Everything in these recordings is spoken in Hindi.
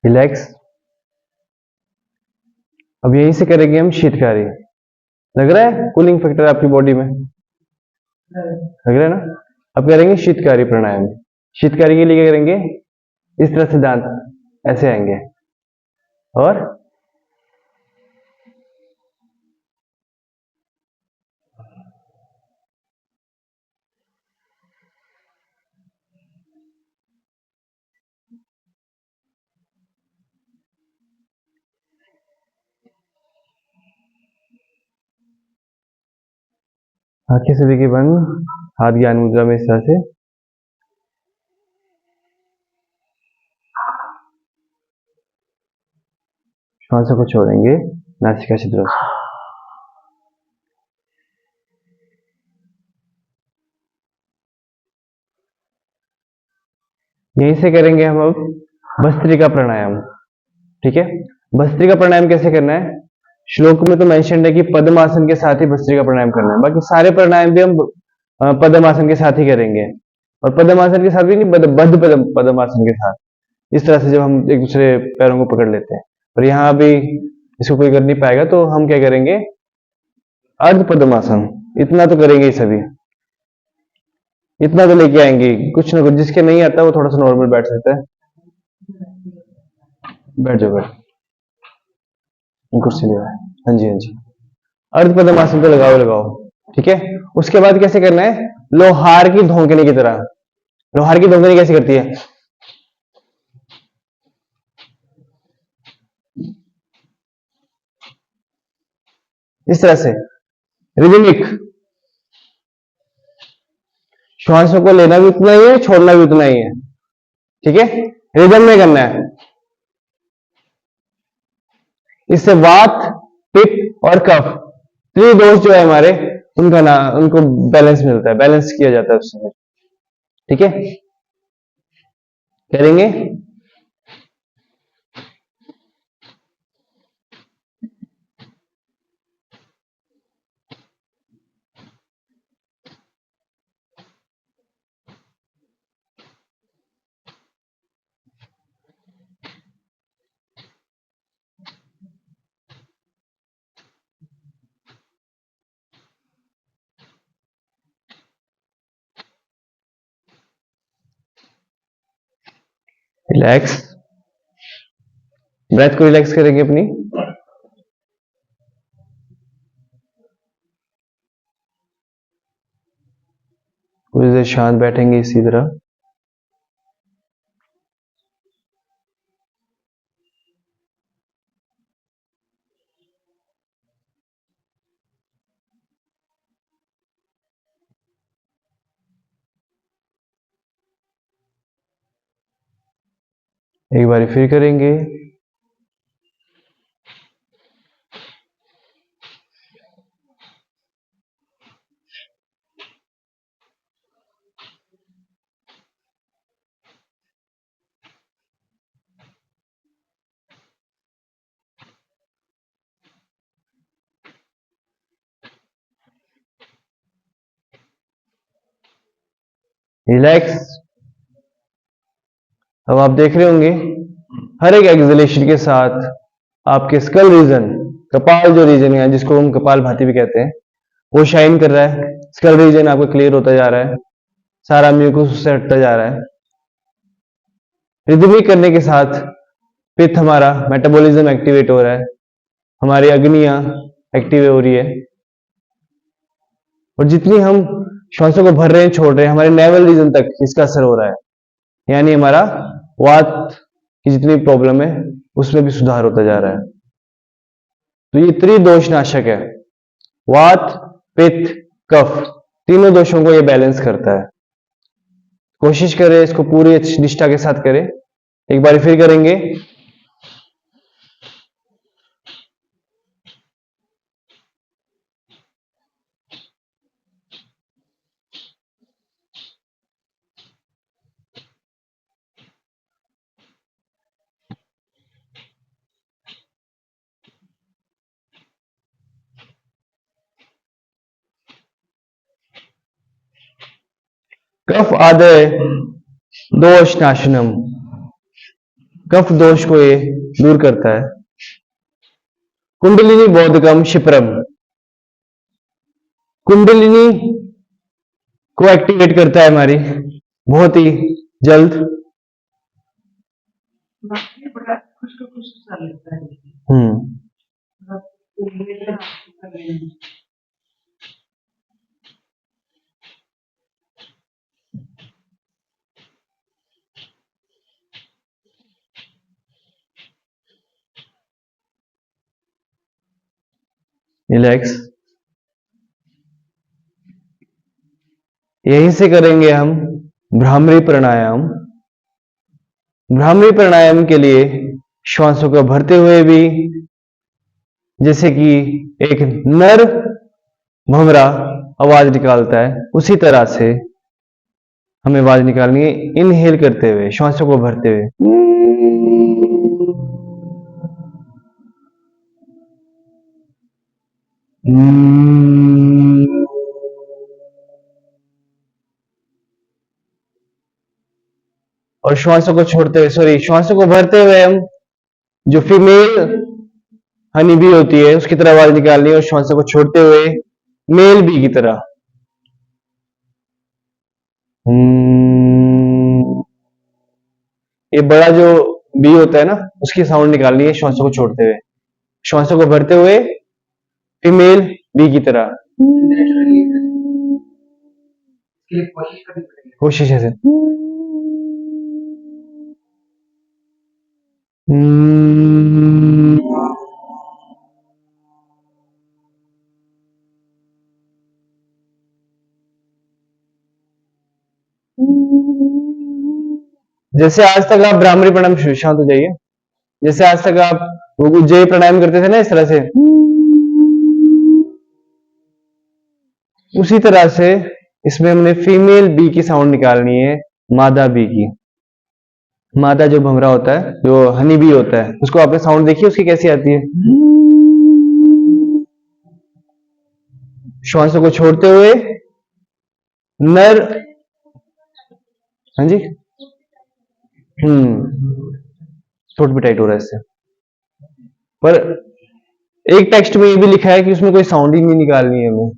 रिलैक्स। अब यहीं से करेंगे हम शीतकारी। लग रहा है कूलिंग फैक्टर आपकी बॉडी में? लग रहा है ना? अब करेंगे शीतकारी प्राणायाम। शीतकारी के लिए क्या करेंगे? इस तरह से दांत ऐसे आएंगे और आंखें सभी की बंद, हाथ ज्ञान मुद्रा में इस तरह से। श्वासों को छोड़ेंगे नासिका छिद्रों से। यहीं से करेंगे हम अब भस्त्रिका प्राणायाम। ठीक है, भस्त्रिका प्राणायाम कैसे करना है? श्लोक में तो मेंशन है कि पद्मासन के साथ ही भस्त्रिका प्राणायाम करना है। बाकी सारे प्राणायाम भी हम पद्मासन के साथ ही करेंगे, और पद्मासन के साथ भी नहीं, बद्ध पद्मासन के साथ। इस तरह से जब हम एक दूसरे पैरों को पकड़ लेते हैं, और यहाँ भी इसको कोई कर नहीं पाएगा तो हम क्या करेंगे? अर्ध पद्मासन। इतना तो करेंगे ही सभी, इतना तो लेके आएंगे। कुछ ना कुछ जिसके नहीं आता वो थोड़ा सा नॉर्मल बैठ सकता है। बैठ जाओ, बैठ, कुर्सी ले आओ। हाँ जी, हाँ जी। अर्ध पद्मासन तो लगाओ लगाओ। ठीक है, उसके बाद कैसे करना है? लोहार की धौंकने की तरह। लोहार की धौंकनी कैसे करती है? इस तरह से रिदमिक। श्वासों को लेना भी उतना ही है, छोड़ना भी उतना ही है। ठीक है, रिदम में करना है। इससे वात, पित्त और कफ, त्रिदोष जो है हमारे, उनका ना उनको बैलेंस मिलता है, बैलेंस किया जाता है उससे। ठीक है, करेंगे। रिलैक्स, ब्रेथ को रिलैक्स करेंगे अपनी। कुछ देर शांत बैठेंगे इसी तरह। एक बार फिर करेंगे। रिलैक्स। अब आप देख रहे होंगे हर एक एक्सलेशन के साथ आपके स्कल रीजन, कपाल जो रीजन है जिसको हम कपाल भाती भी कहते हैं, वो शाइन कर रहा है। स्कल रीजन आपका क्लियर होता जा रहा है, सारा म्यूकस उससे हटता जा रहा है। रिदमिक करने के साथ पित्त हमारा मेटाबॉलिज्म एक्टिवेट हो रहा है, हमारी अग्नियां एक्टिव हो रही है, और जितनी हम श्वासों को भर रहे हैं छोड़ रहे हैं, हमारे नेवल रीजन तक इसका असर हो रहा है। यानी हमारा वात की जितनी प्रॉब्लम है उसमें भी सुधार होता जा रहा है। तो ये त्रिदोष नाशक है। वात, पित्त, कफ, तीनों दोषों को ये बैलेंस करता है। कोशिश करें इसको पूरी निष्ठा के साथ करें। एक बार फिर करेंगे। कफ आदय दोष नाशनम। कफ दोष को ये दूर करता है। कुंडलिनी बोधकम क्षिप्रम, कुंडलिनी को एक्टिवेट करता है हमारी बहुत ही जल्द। रिलैक्स। यहीं से करेंगे हम भ्रामरी प्राणायाम। भ्रामरी प्राणायाम के लिए श्वासों को भरते हुए भी, जैसे कि एक नर भंवरा आवाज निकालता है, उसी तरह से हमें आवाज निकालनी है, इनहेल करते हुए, श्वासों को भरते हुए। और श्वासों को छोड़ते हुए, सॉरी, श्वासों को भरते हुए हम जो फीमेल हनी बी होती है उसकी तरह आवाज निकालनी है, और श्वासों को छोड़ते हुए मेल बी की तरह। ये बड़ा जो बी होता है ना, उसकी साउंड निकालनी है श्वासों को छोड़ते हुए, श्वासों को भरते हुए फीमेल बी की तरह। कोशिश है। जैसे आज तक आप भ्रामरी प्राणायाम, शांत हो जाइए, जैसे आज तक आप जय प्राणायाम करते थे ना इस तरह से, उसी तरह से इसमें हमने फीमेल बी की साउंड निकालनी है, मादा बी की। मादा जो भंवरा होता है, जो हनी बी होता है, उसको आपने साउंड देखी उसकी कैसी आती है। श्वासों को छोड़ते हुए नर, हाँ जी, थ्रोट भी टाइट हो रहा है इससे। पर एक टेक्स्ट में ये भी लिखा है कि उसमें कोई साउंड ही नहीं निकालनी है हमें।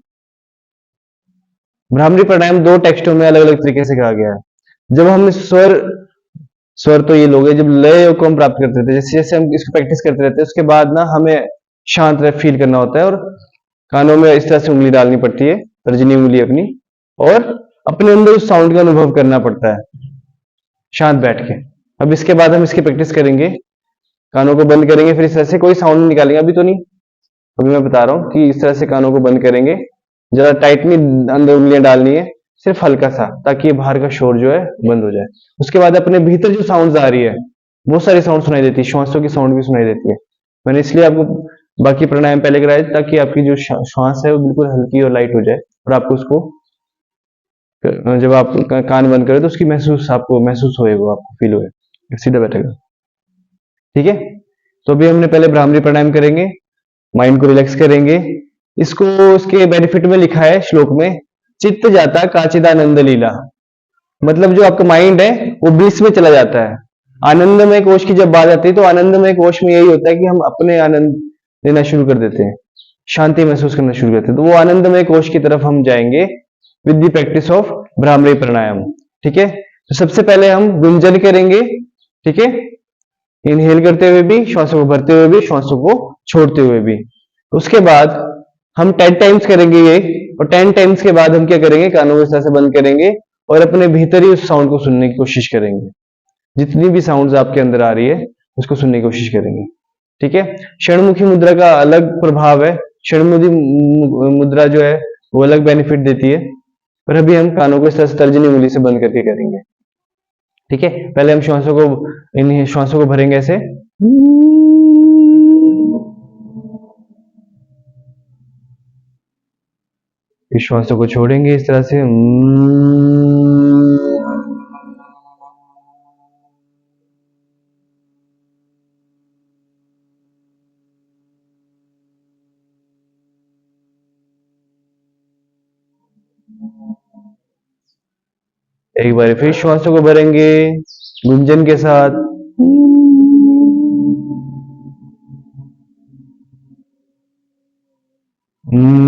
भ्रामरी प्राणायाम दो टेक्स्टों में अलग अलग तरीके से कहा गया है। जब हम स्वर तो ये लोग हैं, जब लय को हम प्राप्त करते थे, जैसे जैसे हम इसको प्रैक्टिस करते रहते हैं, उसके बाद ना हमें शांत फील करना होता है, और कानों में इस तरह से उंगली डालनी पड़ती है, तर्जनी उंगली अपनी, और अपने अंदर उस साउंड का अनुभव करना पड़ता है शांत बैठ के। अब इसके बाद हम इसकी प्रैक्टिस करेंगे, कानों को बंद करेंगे, फिर इस तरह से कोई साउंड नहीं निकालेंगे, अभी तो नहीं, अभी मैं बता रहा हूं कि इस तरह से कानों को बंद करेंगे, जरा टाइटली अंदर उंगलियां डालनी है, सिर्फ हल्का सा, ताकि ये बाहर का शोर जो है बंद हो जाए। उसके बाद अपने भीतर जो साउंड आ रही है, बहुत सारी साउंड सुनाई देती है, श्वासों की साउंड भी सुनाई देती है। मैंने इसलिए आपको बाकी प्राणायाम पहले कराए, ताकि आपकी जो श्वास है वो बिल्कुल हल्की और लाइट हो जाए, और आपको उसको जब आप कान बंद करें तो उसकी आपको महसूस होए, वो आपको फील होए, सीधा बैठेगा। ठीक है, तो अभी हमने पहले भ्रामरी प्राणायाम करेंगे, माइंड को रिलैक्स करेंगे। इसको उसके बेनिफिट में लिखा है श्लोक में, चित्त जाता काचिदानंद लीला, मतलब जो आपका माइंड है वो ब्लिस में चला जाता है। आनंदमय कोश की जब बात आती है तो आनंदमय कोश में यही होता है कि हम अपने आनंद लेना शुरू कर देते हैं, शांति महसूस करना शुरू करते हैं, तो वो आनंदमय कोश की तरफ हम जाएंगे with the practice of bhramari pranayama. ठीक है, तो सबसे पहले हम गुंजन करेंगे। ठीक है, इनहेल करते हुए भी, श्वासों को भरते हुए भी, श्वासों को छोड़ते हुए भी। उसके बाद हम 10 टाइम्स करेंगे ये, और 10 टाइम्स के बाद हम क्या करेंगे, कानों को इस तरह से बंद करेंगे और अपने भीतर ही उस साउंड को सुनने की कोशिश करेंगे। जितनी भी साउंड्स आपके अंदर आ रही है उसको सुनने की कोशिश करेंगे। ठीक है, षणमुखी मुद्रा का अलग प्रभाव है, षणमुखी मुद्रा जो है वो अलग बेनिफिट देती है, पर अभी हम कानों को इस तरह से तर्जनी उंगली से बंद करके करेंगे। ठीक है, पहले हम श्वासों को भरेंगे ऐसे, श्वासों को छोड़ेंगे इस तरह से, एक बार फिर श्वासों को भरेंगे गुंजन के साथ, हम्म,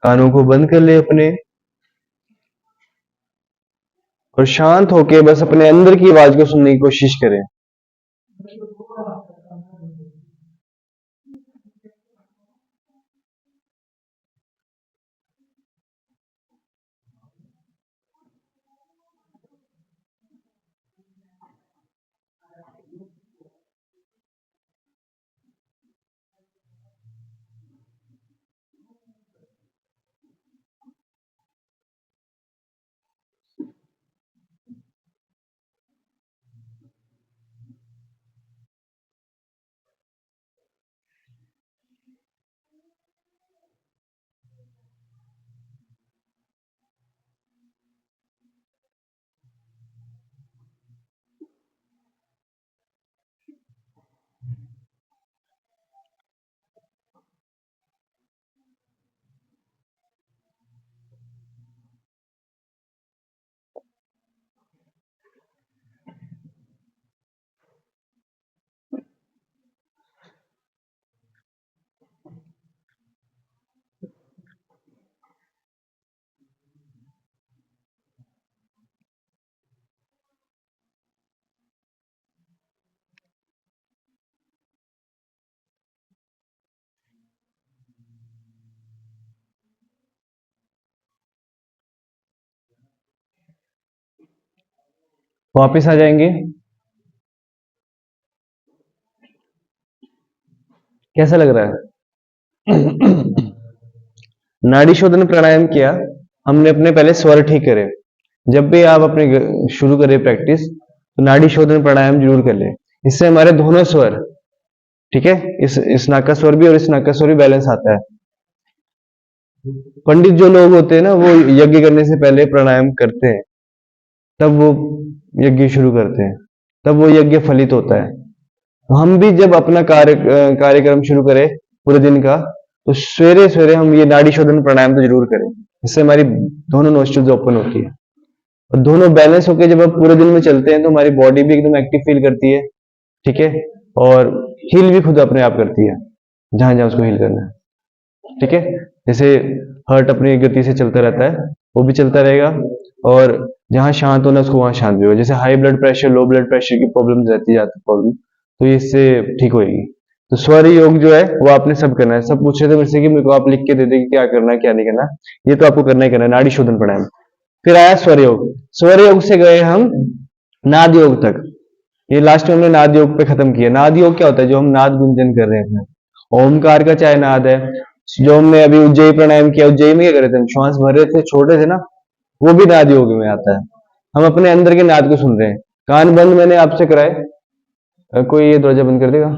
कानों को बंद कर ले अपने और शांत होके बस अपने अंदर की आवाज को सुनने की कोशिश करें। वापस आ जाएंगे। कैसा लग रहा है? नाड़ी शोधन प्राणायाम किया हमने, अपने पहले स्वर ठीक करे। जब भी आप अपने शुरू करें प्रैक्टिस तो नाड़ी शोधन प्राणायाम जरूर कर लें। इससे हमारे दोनों स्वर, ठीक है, इस नाक का स्वर भी और इस नाक का स्वर भी बैलेंस आता है। पंडित जो लोग होते हैं ना, वो यज्ञ करने से पहले प्राणायाम करते हैं, तब वो यज्ञ शुरू करते हैं, तब वो यज्ञ फलित होता है। तो हम भी जब अपना कार्यक्रम शुरू करें पूरे दिन का, तो सवेरे सवेरे हम ये नाड़ी शोधन प्राणायाम तो जरूर करें। इससे हमारी दोनों नोस्ट्रिल्स ओपन होती है और दोनों बैलेंस होकर जब आप पूरे दिन में चलते हैं तो हमारी बॉडी भी एकदम एक्टिव फील करती है, ठीक है, और हील भी खुद अपने आप करती है जहां जहां उसको हील करना है, ठीक है। जैसे हार्ट अपनी गति से चलता रहता है, वो भी चलता रहेगा, और जहां शांत होना उसको वहां शांत भी होगा। जैसे high blood pressure, low blood pressure की प्रॉब्लम रहती है प्रॉब्लम, तो ये इससे ठीक होएगी। तो स्वर योग जो है वो आपने सब करना है। सब पूछ रहे थे मेरे से कि मेरे को आप लिख के दे देंगे क्या करना है क्या नहीं करना, ये तो आपको करना ही करना है, नाड़ी शोधन प्राणायाम। फिर आया स्वर योग। स्वर योग से गए हम नाद योग तक। ये लास्ट में हमने नाद योग पे खत्म किया। नाद योग क्या होता है? जो हम नाद गुंजन कर रहे हैं अपने ओमकार का चाहे नाद है। जो हमने अभी उज्जयी प्राणायाम किया, उज्जयी में क्या कर रहे थे? हम श्वास भर रहे थे, छोड़े थे ना, वो भी नाद योग में आता है। हम अपने अंदर के नाद को सुन रहे हैं। कान बंद मैंने आपसे कराए, कोई ये दरवाजा बंद कर देगा?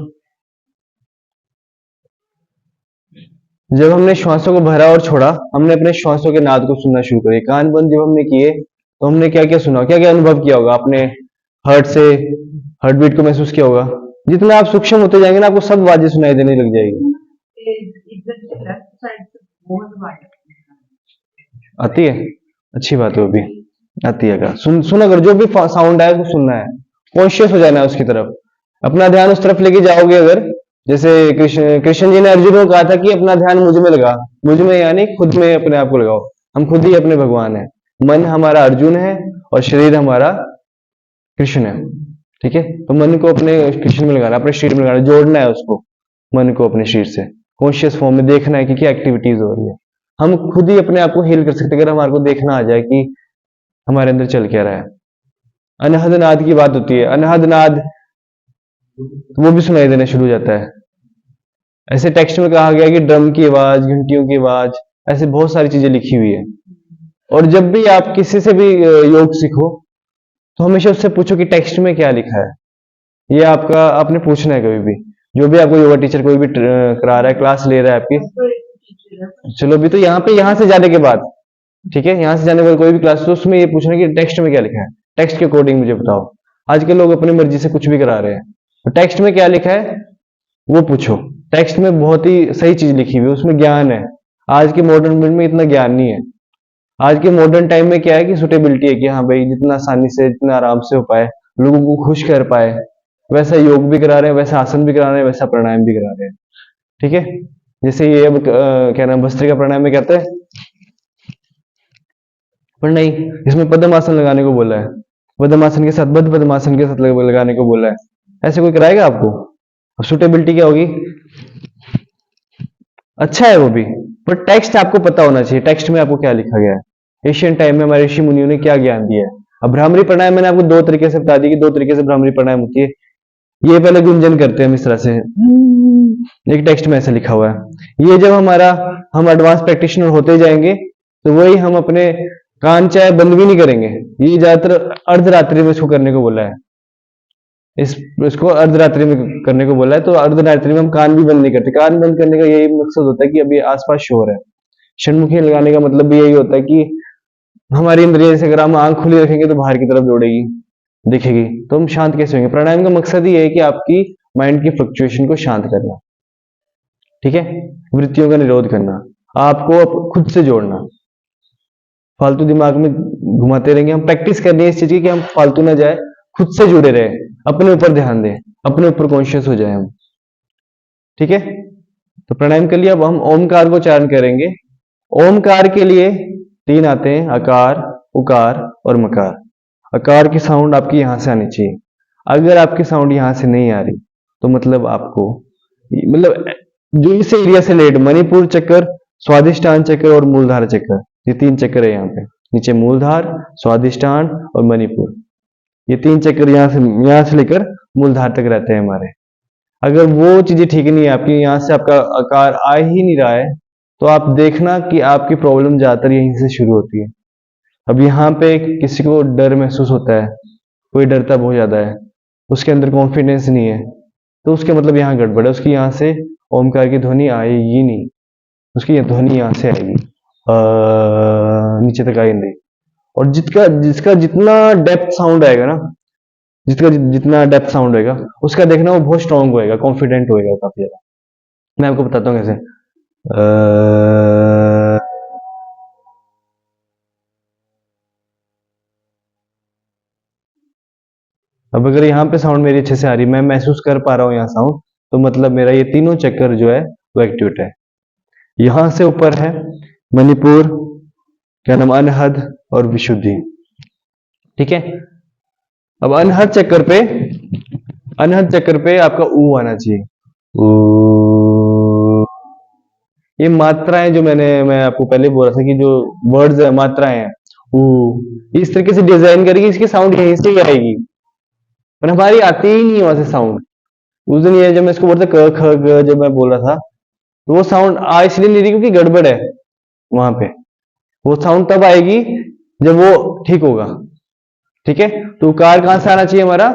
जब हमने श्वासों को भरा और छोड़ा, हमने अपने श्वासों के नाद को सुनना शुरू करे। कान बंद जब हमने किए तो हमने क्या क्या सुना, क्या क्या अनुभव किया होगा? आपने हार्ट से हार्ट बीट को महसूस किया होगा। जितना आप सूक्ष्म होते जाएंगे ना, आपको सब आवाजें सुनाई देने लग जाएगी। आती है? अच्छी बात है, वो भी आती है। सुना कर, जो भी साउंड आए वो सुनना है, कॉन्शियस हो जाना है उसकी तरफ, अपना ध्यान उस तरफ लेके जाओगे। अगर जैसे कृष्ण कृष्ण जी ने अर्जुन को कहा था कि अपना ध्यान मुझ में लगा, मुझ में यानी खुद में अपने आप को लगाओ। हम खुद ही अपने भगवान है। मन हमारा अर्जुन है और शरीर हमारा कृष्ण है। ठीक है, तो मन को अपने कृष्ण में लगाना, अपने शरीर में लगाना, जोड़ना है उसको, मन को अपने शरीर से कॉन्शियस फॉर्म में देखना है कि क्या एक्टिविटीज हो रही है। हम खुद ही अपने आप को हील कर सकते हैं अगर हमारे को देखना आ जाए कि हमारे अंदर चल क्या रहा है। अनहद नाद की बात होती है, अनहद नाद वो भी सुनाई देना शुरू हो जाता है। ऐसे टेक्स्ट में कहा गया कि ड्रम की आवाज, घंटियों की आवाज, ऐसे बहुत सारी चीजें लिखी हुई है। और जब भी आप किसी से भी योग सीखो तो हमेशा उससे पूछो कि टेक्स्ट में क्या लिखा है। ये आपका आपने पूछना है कभी भी। जो भी आपको योगा टीचर कोई भी करा रहा है, क्लास ले रहा है आपकी, चलो भी तो यहाँ से जाने के बाद, ठीक है, यहाँ से जाने के बाद कोई भी क्लास, तो उसमें ये पूछना कि टेक्स्ट में क्या लिखा है, टेक्स्ट के अकॉर्डिंग मुझे बताओ। आजकल लोग अपनी मर्जी से कुछ भी करा रहे हैं, तो टेक्स्ट में क्या लिखा है वो पूछो। टेक्स्ट में बहुत ही सही चीज लिखी हुई है, उसमें ज्ञान है। आज के मॉडर्न वर्ल्ड में इतना ज्ञान नहीं है। आज के मॉडर्न टाइम में क्या है कि सुटेबिलिटी है कि हाँ भाई जितना आसानी से, जितना आराम से हो पाए, लोगों को खुश कर पाए, वैसा योग भी करा रहे हैं, वैसा आसन भी करा रहे हैं, वैसा प्राणायाम भी करा रहे हैं। ठीक है, जैसे ये अब क्या नाम, भस्त्रिका प्राणायाम में कहते हैं, पर नहीं, इसमें पद्मासन लगाने को बोला है। पद्मासन के साथ, बद्ध पद्मासन के साथ लगाने को बोला है। ऐसे कोई कराएगा आपको? सुटेबिलिटी क्या होगी? अच्छा है वो भी, पर टेक्स्ट आपको पता होना चाहिए, टेक्स्ट में आपको क्या लिखा गया है। एशियन टाइम में हमारे ऋषि मुनियों ने क्या ज्ञान दिया है। अब भ्रामरी प्राणायाम मैंने आपको दो तरीके से बता दी कि दो तरीके से भ्रामरी प्राणायाम होती है। ये पहले गुंजन करते हैं हम इस तरह से, एक टेक्स्ट में ऐसे लिखा हुआ है। ये जब हम एडवांस प्रैक्टिशनर होते जाएंगे तो वही हम अपने कान चाहे बंद भी नहीं करेंगे। ये ज्यादातर अर्धरात्रि में इसको करने को बोला है, इसको अर्धरात्रि में करने को बोला है। तो अर्धरात्रि में हम कान भी बंद नहीं करते। कान बंद करने का यही मकसद होता है कि अभी आसपास शोर है। षण्मुखी लगाने का मतलब भी यही होता है कि हमारी इंद्रिय, जैसे अगर हम आंख खुली रखेंगे तो बाहर की तरफ दौड़ेगी, दिखेगी, तो हम शांत कैसे होंगे? प्राणायाम का मकसद ही है कि आपकी माइंड की फ्लक्चुएशन को शांत करना, ठीक है, वृत्तियों का निरोध करना, आपको खुद से जोड़ना। फालतू दिमाग में घुमाते रहेंगे, हम प्रैक्टिस करनी है इस चीज की कि हम फालतू ना जाए, खुद से जुड़े रहे, अपने ऊपर ध्यान दें, अपने ऊपर कॉन्शियस हो जाए हम। ठीक है, तो प्राणायाम के लिए अब हम ओमकार को उच्चारण करेंगे। ओमकार के लिए तीन आते हैं, अकार, उकार और मकार। अकार की साउंड आपकी यहां से आनी चाहिए। अगर आपकी साउंड यहां से नहीं आ रही तो मतलब आपको, मतलब जो इस एरिया से लेट, मणिपुर चक्कर, स्वादिष्टान चक्र और मूलधार चक्र, ये तीन चक्र है यहाँ पे नीचे। मूलधार, स्वादिष्टान और मणिपुर, ये तीन चक्र यहाँ से लेकर मूलधार तक रहते हैं हमारे। अगर वो चीजें ठीक नहीं है आपकी, यहाँ से आपका आकार आ ही नहीं रहा है, तो आप देखना कि आपकी प्रॉब्लम ज्यादातर यहीं से शुरू होती है। अब यहाँ पे किसी को डर महसूस होता है, कोई डरता बहुत ज्यादा है, उसके अंदर कॉन्फिडेंस नहीं है, तो उसके मतलब यहाँ गड़बड़ है। उसकी यहाँ से ओमकार की ध्वनि आएगी नहीं, उसकी ध्वनि यहाँ से आएगी, नीचे तक आएगी नहीं। और जिसका जितना डेप्थ साउंड आएगा ना, जितना डेप्थ साउंड होएगा, उसका देखना वो बहुत स्ट्रांग होएगा, कॉन्फिडेंट होएगा काफी ज्यादा। मैं आपको बताता हूँ कैसे। अब अगर यहाँ पे साउंड मेरी अच्छे से आ रही, मैं महसूस कर पा रहा हूँ यहाँ साउंड, तो मतलब मेरा ये तीनों चक्कर जो है वो एक्टिवेट है। यहां से ऊपर है मणिपुर, क्या नाम, अनहद और विशुद्धि। ठीक है, अब अनहद चक्कर पे आपका ऊ आना चाहिए। ये मात्राएं जो मैं आपको पहले बोला था कि जो वर्ड्स है, मात्राएं हैं, ऊ, इस तरीके से डिजाइन करेगी, इसकी साउंड यहीं से ही आएगी। पर हमारी आती ही नहीं है वहां से साउंड। उस दिन ये जब मैं इसको बोलता क ख ग जब मैं बोल रहा था, तो वो साउंड आ इसलिए नहीं रही क्योंकि गड़बड़ है वहां पे। वो साउंड तब आएगी जब वो ठीक होगा। ठीक है, तो उकार कहां से आना चाहिए हमारा?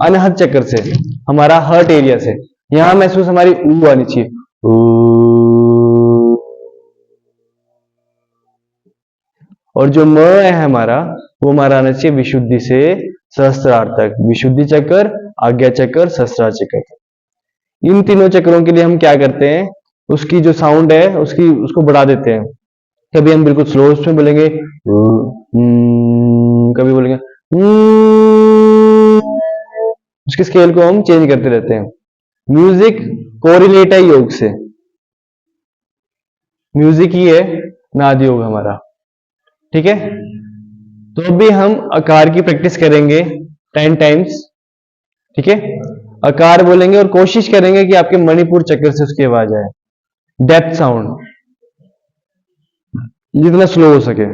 अनहद चक्र से, हमारा हर्ट एरिया से। यहां महसूस हमारी ऊ आनी चाहिए, ऊ। और जो म है हमारा, वो हमारा आना चाहिए विशुद्धि से सहस्त्रार तक। विशुद्धि चक्र, आज्ञा चक्र, सहस्त्रार चक्र। इन तीनों चक्रों के लिए हम क्या करते हैं, उसकी जो साउंड है उसको बढ़ा देते हैं। कभी हम बिल्कुल स्लो उसमें बोलेंगे, कभी बोलेंगे, उसके स्केल को हम चेंज करते रहते हैं। म्यूजिक कोरिलेट है योग से। म्यूजिक ही है नाद योग हमारा। ठीक है, तो अभी हम आकार की प्रैक्टिस करेंगे 10 टाइम्स। ठीक है, आकार बोलेंगे और कोशिश करेंगे कि आपके मणिपुर चक्र से उसकी आवाज आए। डेप्थ साउंड, जितना स्लो हो सके,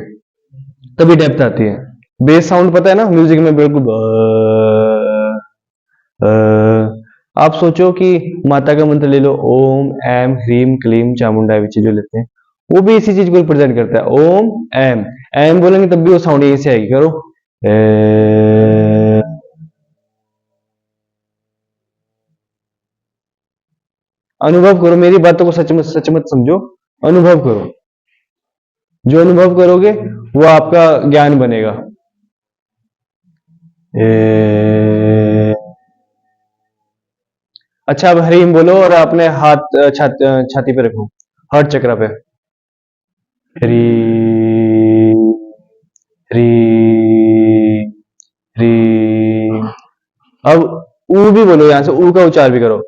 तभी डेप्थ आती है। बेस साउंड पता है ना म्यूजिक में, बिल्कुल आप सोचो कि माता का मंत्र ले लो, ओम एम ह्रीम क्लीम चामुंडा विचे जो लेते हैं, वो भी इसी चीज को रिप्रेजेंट करता है। ओम एम, एम बोलेंगे तब भी वो साउंड यहीं से आएगी। करो अनुभव करो, मेरी बातों को सच मत समझो, अनुभव करो। जो अनुभव करोगे वो आपका ज्ञान बनेगा। अच्छा, अब हरीम बोलो और अपने हाथ छाती पे रखो, हर्ट चक्र पे। हरी हरी हरी। अब ऊ भी बोलो, यहां से ऊ का उच्चार भी करो।